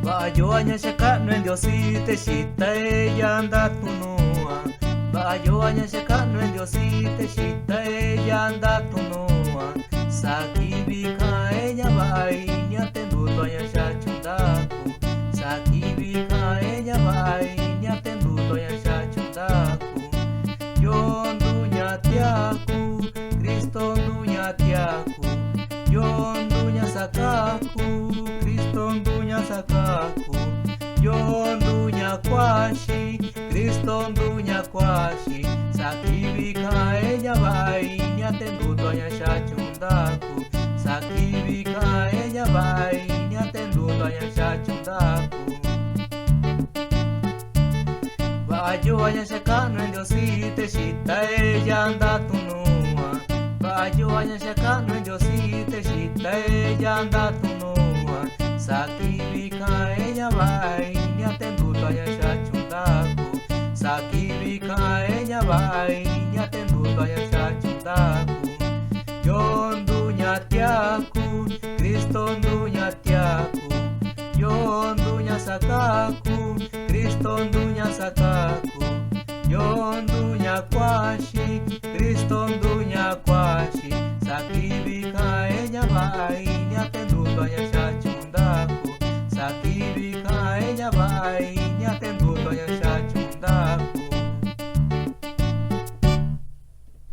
Bayoanya shaka nwendio site shita yanda tunua. Bayoanya shaka nwendio site shita yanda tunua. Sakibi kaenya bainya tendutoya shachundaku. Sakibi kaenya bainya tendutoya shachundaku. Yondunya tiaku, Kristo ndunya tiaku. Yondunya sakaku, Kristo ndunya sakaku. Yondunya kwashi, Kristo ndunya kwashi. Sakibi kaenya bainya tendutoya shachundaku. Sakibi kaenya bainya tendutoya shachundaku. Bayoanya shakano ndio site shita yanda tunua. Bayoanya shakano ndio site shita yanda tunua. Sakibi kaenya bainya tendutoya shachundaku. Sakibi kaenya bainya tendutoya shachundaku. Yondunya tiaku, Kristo ndunya tiaku. Yondunya sakaku, Kristo ndunya sakaku. Yondunya kwashi, Kristo ndunya kwashi. Sakibi kaenya bainya tendutoya shachundaku.